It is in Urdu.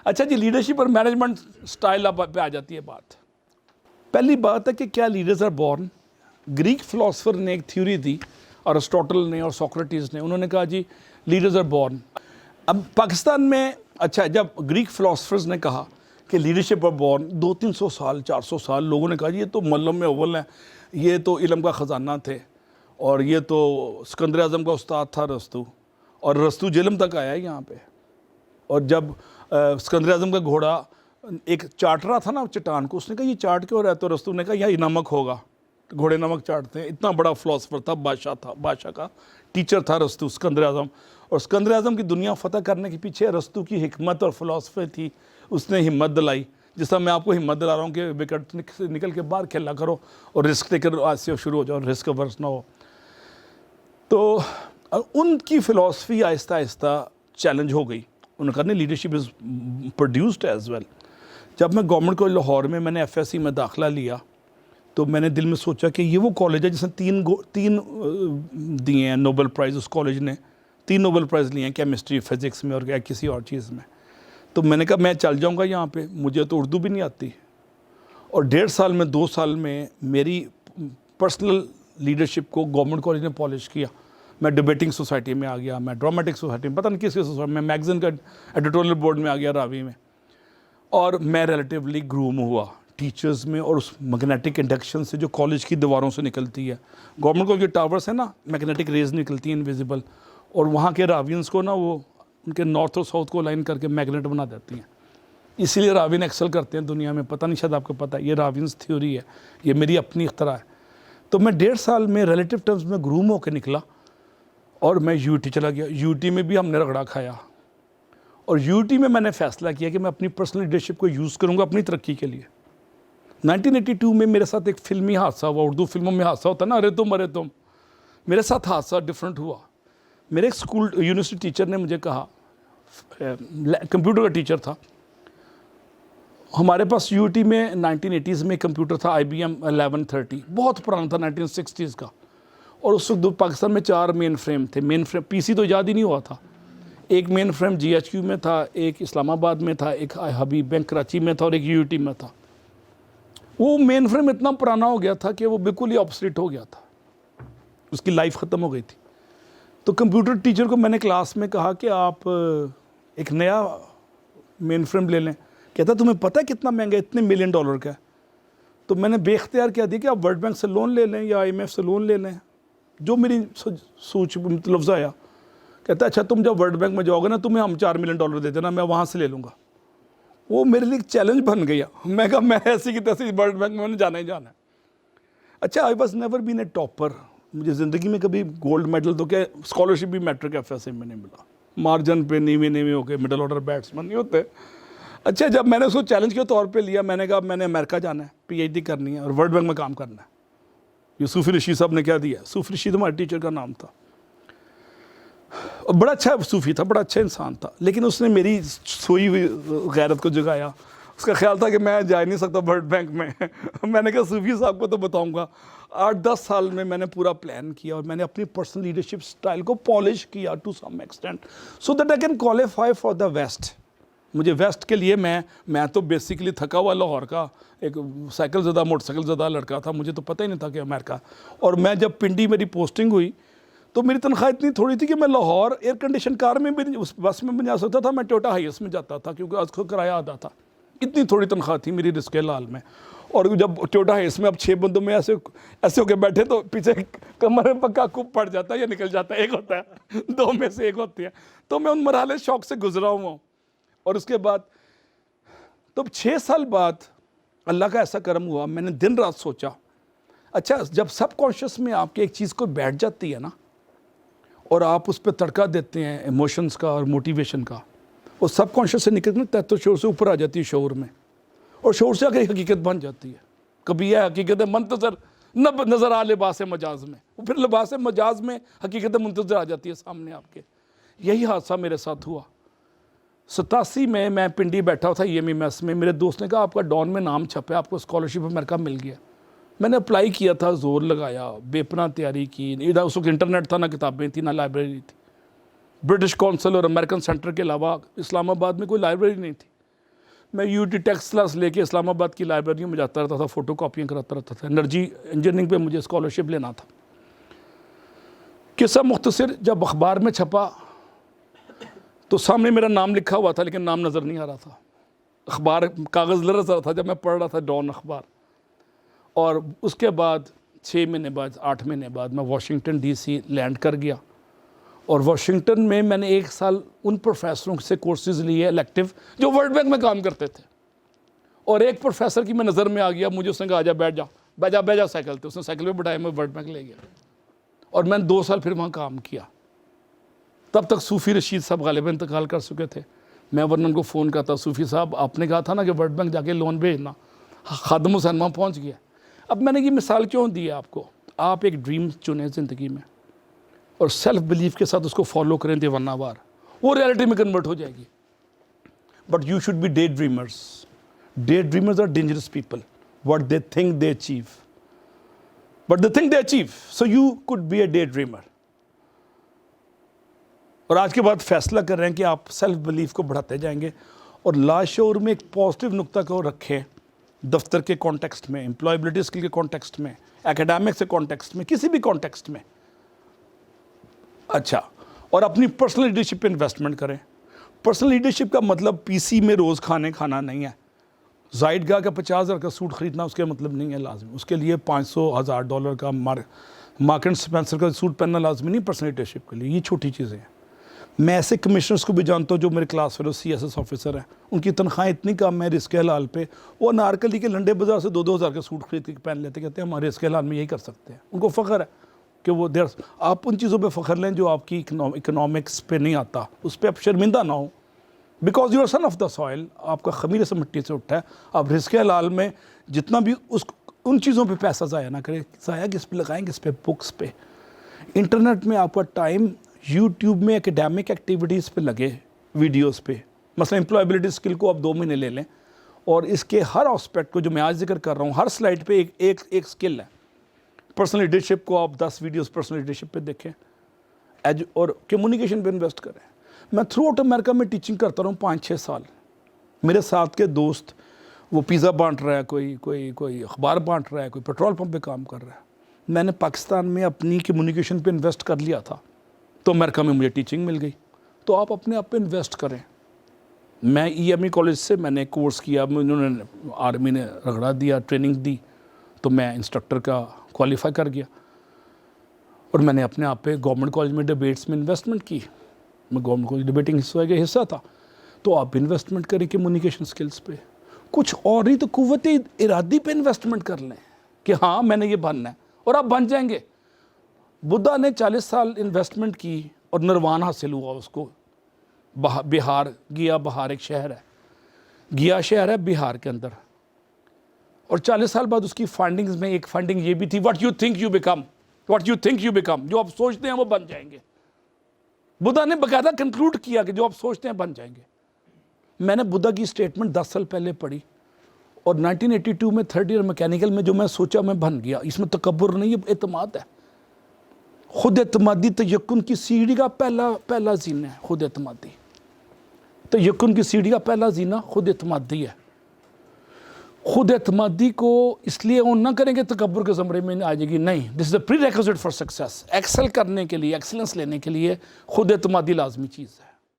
اچھا جی، لیڈرشپ اور مینجمنٹ سٹائل پہ آ جاتی ہے بات. پہلی بات ہے کہ کیا leaders are born. Greek philosopher نے ایک تھیوری دی، ارسطوٹل نے اور سوکریٹس نے. انہوں نے کہا جی لیڈرز آر بورن. اب پاکستان میں اچھا جب گریک فلاسفرز نے کہا کہ لیڈرشپ آر بورن، 200-300 سال 400 سال لوگوں نے کہا جی یہ تو ملم میں اول ہیں، یہ تو علم کا خزانہ تھے، اور یہ تو سکندر اعظم کا استاد تھا رستو، اور رستو جہلم تک آیا ہے یہاں پہ. اور جب سکندر اعظم کا گھوڑا ایک چاٹ رہا تھا نا چٹان کو، اس نے کہا یہ چاٹ کیوں رہا ہے؟ تو رستو نے کہا یہ نمک ہوگا، گھوڑے نمک چاٹتے ہیں. اتنا بڑا فلاسفر تھا، بادشاہ کا ٹیچر تھا رستو، سکندر اعظم. اور سکندر اعظم کی دنیا فتح کرنے کے پیچھے رستو کی حکمت اور فلاسفی تھی. اس نے ہمت دلائی، جس طرح میں آپ کو ہمت دلا رہا ہوں کہ وکٹ سے نکل کے باہر کھیلا کرو اور رسک ٹیکر آج سے شروع ہو جاؤ، رسک ورس نہ ہو. تو ان کی فلاسفی آہستہ آہستہ چیلنج ہو گئی. انہوں نے کہا نہیں، leadership is produced as well. جب میں گورنمنٹ کالج لاہور میں نے ایف ایس سی میں داخلہ لیا تو میں نے دل میں سوچا کہ یہ وہ کالج ہے جس نے تین دیے ہیں نوبل پرائز. اس کالج نے 3 نوبل پرائز لیے ہیں، کیمسٹری، فزکس میں اور کسی اور چیز میں. تو میں نے کہا میں چل جاؤں گا یہاں پہ، مجھے تو اردو بھی نہیں آتی. اور 1.5 سال میں 2 سال میں میری پرسنل لیڈرشپ کو گورنمنٹ کالج نے پالش کیا. میں ڈبیٹنگ سوسائٹی میں آ گیا، میں ڈرامٹک سوسائٹی میں، پتہ نہیں کس سوسائٹی میں، میگزین کا ایڈیٹوریل بورڈ میں آ گیا راوی میں. اور میں ریلیٹیولی گروم ہوا ٹیچرز میں اور اس میگنیٹک انڈکشن سے جو کالج کی دیواروں سے نکلتی ہے. گورنمنٹ کالج کے ٹاورس ہیں نا، میگنیٹک ریز نکلتی ہیں انویزیبل، اور وہاں کے راوینس کو نا وہ ان کے نارتھ اور ساؤتھ کو لائن کر کے میگنیٹ بنا دیتی ہیں. اسی لیے راوین ایکسل کرتے ہیں دنیا میں. پتہ نہیں شاید آپ کو پتہ ہے، یہ راوینس تھیوری ہے، یہ میری اپنی اختراع ہے. تو میں 1.5 سال میں ریلیٹیو ٹرمز میں گروم ہو کے نکلا اور میں یو ٹی چلا گیا. یو ٹی میں بھی ہم نے رگڑا کھایا، اور یو ٹی میں نے فیصلہ کیا کہ میں اپنی پرسنل لیڈرشپ کو یوز کروں گا اپنی ترقی کے لیے. 1982 میں میرے ساتھ ایک فلمی حادثہ ہوا. اردو فلموں میں حادثہ ہوتا ہے نا، ارے تم. میرے ساتھ حادثہ ڈفرینٹ ہوا. میرے ایک اسکول یونیورسٹی ٹیچر نے مجھے کہا، کمپیوٹر کا ٹیچر تھا ہمارے پاس یو ٹی میں. 1980s میں کمپیوٹر تھا IBM 1130، بہت پرانا تھا، 1960s کا. اور اس وقت پاکستان میں 4 مین فریم تھے. مین فریم PC تو ایجاد ہی نہیں ہوا تھا. ایک مین فریم GHQ میں تھا، ایک اسلام آباد میں تھا، ایک حبیب بینک کراچی میں تھا، اور ایک UT میں تھا. وہ مین فریم اتنا پرانا ہو گیا تھا کہ وہ بالکل ہی آبسلیٹ ہو گیا تھا، اس کی لائف ختم ہو گئی تھی. تو کمپیوٹر ٹیچر کو میں نے کلاس میں کہا کہ آپ ایک نیا مین فریم لے لیں. کہتا تمہیں پتہ ہے کتنا مہنگا ہے؟ اتنے $1 ملین کا ہے. تو میں نے بے اختیار کیا دیا کہ آپ ورلڈ بینک سے لون لے لیں یا IMF سے لون لے لیں، جو میری سوچ لفظ آیا. کہتا اچھا تم جب ورلڈ بینک میں جاؤ گے نا تمہیں ہم $4 ملین دے دینا، میں وہاں سے لے لوں گا. وہ میرے لیے ایک چیلنج بن گیا. میں کہا میں ایسی کی تیسی ورلڈ بینک میں جانا ہی جانا ہے. اچھا I was never been a topper. مجھے زندگی میں کبھی گولڈ میڈل تو کیا اسکالرشپ بھی میٹرک FSA میں نہیں ملا. مارجن پہ نیوے ہو کے مڈل آرڈر بیٹسمین نہیں ہوتے. اچھا جب میں نے اس کو چیلنج کے طور پہ لیا، میں نے کہا میں نے امریکہ جانا ہے، PhD کرنی ہے اور ورلڈ بینک میں کام کرنا ہے. یہ صوفی رشید صاحب نے کیا دیا. صوفی رشید ہمارے ٹیچر کا نام تھا، اور بڑا اچھا صوفی تھا، بڑا اچھا انسان تھا. لیکن اس نے میری سوئی ہوئی غیرت کو جگایا. اس کا خیال تھا کہ میں جا نہیں سکتا ورلڈ بینک میں. میں نے کہا صوفی صاحب کو تو بتاؤں گا. 8-10 سال میں نے پورا پلان کیا اور میں نے اپنی پرسنل لیڈرشپ سٹائل کو پالش کیا to some extent so that I can qualify for the west. مجھے ویسٹ کے لیے میں تو بیسیکلی تھکا ہوا لاہور کا ایک سائیکل زدہ موٹر سائیکل زدہ لڑکا تھا. مجھے تو پتہ ہی نہیں تھا کہ امریکہ. اور میں جب پنڈی میری پوسٹنگ ہوئی تو میری تنخواہ اتنی تھوڑی تھی کہ میں لاہور ایئر کنڈیشن کار میں بھی اس بس میں بھی جا سکتا تھا. میں ٹویوٹا ہائیس میں جاتا تھا کیونکہ اس کو کرایہ آدھا تھا. اتنی تھوڑی تنخواہ تھی میری رزق لال میں. اور جب ٹویوٹا ہائیس میں اب 6 بندوں میں ایسے ہو کے بیٹھے تو پیچھے کمر میں پکا کوپ پڑ جاتا ہے یا نکل جاتا ہے، ایک ہوتا ہے، 2 میں سے ایک ہوتی ہے. تو میں ان مرحلے شوق سے گزرا ہوں. اور اس کے بعد تو 6 سال بعد اللہ کا ایسا کرم ہوا، میں نے دن رات سوچا. اچھا جب سب کانشیس میں آپ کی ایک چیز کو بیٹھ جاتی ہے نا اور آپ اس پہ تڑکا دیتے ہیں ایموشنز کا اور موٹیویشن کا، وہ سب کانشیس سے نکل کے تحت شعور سے اوپر آ جاتی ہے شعور میں، اور شعور سے آ کے حقیقت بن جاتی ہے. کبھی یہ حقیقت منتظر نہ نظر آ لباس مجاز میں، پھر لباس مجاز میں حقیقت منتظر آ جاتی ہے سامنے آپ کے. یہی حادثہ میرے ساتھ ہوا. 87 میں پنڈی بیٹھا تھا EMS میں. میرے دوست نے کہا آپ کا ڈان میں نام چھپا ہے، آپ کو اسکالرشپ امریکہ مل گیا. میں نے اپلائی کیا تھا، زور لگایا، بے پناہ تیاری کی. ادھر اس وقت انٹرنیٹ تھا، نہ کتابیں تھیں، نہ لائبریری تھی. برٹش کونسل اور امریکن سینٹر کے علاوہ اسلام آباد میں کوئی لائبریری نہیں تھی. میں یو ٹی ٹیکس کلاس لے کے اسلام آباد کی لائبریریوں میں جاتا رہتا تھا, فوٹو کاپیاں کراتا رہتا تھا. انرجی انجینئرنگ پہ مجھے اسکالرشپ لینا تھا. قصہ مختصر, جب اخبار میں چھپا تو سامنے میرا نام لکھا ہوا تھا لیکن نام نظر نہیں آ رہا تھا. اخبار کاغذ لرز رہا تھا جب میں پڑھ رہا تھا ڈان اخبار. اور اس کے بعد 6 مہینے بعد 8 مہینے بعد میں واشنگٹن ڈی سی لینڈ کر گیا. اور واشنگٹن میں میں نے 1 سال ان پروفیسروں سے کورسز لیے الیکٹیو جو ورلڈ بینک میں کام کرتے تھے. اور ایک پروفیسر کی میں نظر میں آ گیا, مجھے اس نے کہا آجا بیٹھ جا سائیکل پہ. اس نے سائیکل پہ بٹھایا, میں ورلڈ بینک لے گیا. اور میں نے 2 سال پھر وہاں کام کیا. تب تک صوفی رشید صاحب غالباً انتقال کر چکے تھے. میں ورنہ ان کو فون کرتا, صوفی صاحب آپ نے کہا تھا نا کہ ورلڈ بینک جا کے لون بھیجنا. خادم حسین وہاں پہنچ گیا. اب میں نے یہ مثال کیوں دی ہے آپ کو, آپ ایک ڈریم چنیں زندگی میں اور سیلف بلیف کے ساتھ اس کو فالو کریں دیوانہ وار, وہ ریالٹی میں کنورٹ ہو جائے گی. But you should be day dreamers. Day dreamers are dangerous people. What they think they achieve, but they think they achieve, so you could be a day dreamer. اور آج کے بعد فیصلہ کر رہے ہیں کہ آپ سیلف بلیف کو بڑھاتے جائیں گے اور لاشعور میں ایک پازیٹیو نقطہ کو رکھیں, دفتر کے کانٹیکسٹ میں, امپلائبلٹی اسکل کے کانٹیکسٹ میں, ایکیڈیمک سے کانٹیکسٹ میں, کسی بھی کانٹیکسٹ میں. اچھا, اور اپنی پرسنل لیڈرشپ پہ انویسٹمنٹ کریں. پرسنل لیڈرشپ کا مطلب پی سی میں روز کھانا نہیں ہے. زائد گاہ کا 50,000 کا سوٹ خریدنا اس کے مطلب نہیں ہے لازمی. اس کے لیے $500,000 کا مارکن سپینسر کا سوٹ پہننا لازمی نہیں پرسنل لیڈرشپ کے لیے. یہ چھوٹی چیزیں ہیں. میں ایسے کمشنرز کو بھی جانتا ہوں جو میرے کلاس فیلو CSS آفیسر ہیں, ان کی تنخواہیں اتنی کم ہے رزق حلال پہ, وہ انارکلی کے لنڈے بازار سے 2,000 کے سوٹ خرید کے پہن لیتے, کہتے ہیں ہمارے رزق حلال میں یہی کر سکتے ہیں. ان کو فخر ہے کہ وہ آپ ان چیزوں پہ فخر لیں جو آپ کی اکنامکس پہ نہیں آتا, اس پہ آپ شرمندہ نہ ہوں. Because you are son of the soil, آپ کا خمیر سے مٹی سے اٹھا ہے. آپ رزق حلال میں جتنا بھی ان چیزوں پہ پیسہ ضائع نہ کریں. ضائع کس پہ لگائیں, کس پہ, بکس پہ. انٹرنیٹ میں آپ کا ٹائم یوٹیوب میں ایکیڈیمک ایکٹیویٹیز پہ لگے, ویڈیوز پہ. مثلا امپلائبلٹی اسکل کو آپ 2 مہینے لے لیں اور اس کے ہر آسپیکٹ کو جو میں آج ذکر کر رہا ہوں, ہر سلائڈ پہ ایک اسکل ہے. پرسنل لیڈرشپ کو آپ 10 ویڈیوز پرسنل لیڈرشپ پہ دیکھیں اور کمیونیکیشن پہ انویسٹ کریں. میں تھرو آؤٹ امریکہ میں ٹیچنگ کرتا رہا ہوں 5-6 سال. میرے ساتھ کے دوست وہ پیزا بانٹ رہا ہے, کوئی اخبار بانٹ رہا ہے, کوئی پیٹرول پمپ پہ کام کر رہا ہے. میں نے پاکستان میں اپنی کمیونیکیشن پہ انویسٹ کر لیا تھا تو امریکہ میں مجھے ٹیچنگ مل گئی. تو آپ اپنے آپ پہ انویسٹ کریں. میں EME کالج سے میں نے کورس کیا, انہوں نے آرمی نے رگڑا دیا, ٹریننگ دی, تو میں انسٹرکٹر کا کوالیفائی کر گیا. اور میں نے اپنے آپ پہ گورنمنٹ کالج میں ڈیبیٹس میں انویسٹمنٹ کی. میں گورنمنٹ کالج ڈیبیٹنگ حصہ تھا. تو آپ انویسٹمنٹ کریں کمیونیکیشن سکلز پہ. کچھ اور ہی تو قوت ارادی پہ انویسٹمنٹ کر لیں کہ ہاں میں نے یہ بننا ہے, اور آپ بن جائیں گے. بدھا نے 40 سال انویسٹمنٹ کی اور نروان حاصل ہوا اس کو. بہار, گیا بہار ایک شہر ہے, گیا شہر ہے بہار کے اندر. اور 40 سال بعد اس کی فائنڈنگز میں ایک فائنڈنگ یہ بھی تھی, what you think you become. جو آپ سوچتے ہیں وہ بن جائیں گے. بدھا نے باقاعدہ کنکلوڈ کیا کہ جو آپ سوچتے ہیں بن جائیں گے. میں نے بدھا کی سٹیٹمنٹ 10 سال پہلے پڑھی اور 1982 میں 3rd ایئر میکینیکل میں جو میں سوچا میں بن گیا. اس میں تکبر نہیں, یہ اعتماد ہے. خود اعتمادی تیقن کی سیڑھی کا پہلا زینہ ہے. خود اعتمادی تیقن کی سیڑھی کا پہلا زینہ خود اعتمادی ہے. خود اعتمادی کو اس لیے اون نہ کریں کہ تکبر کے زمرے میں آ جائے گی, نہیں. دس از اے پری ریکوزٹ فار سکسیس. ایکسل کرنے کے لیے, ایکسلنس لینے کے لیے خود اعتمادی لازمی چیز ہے.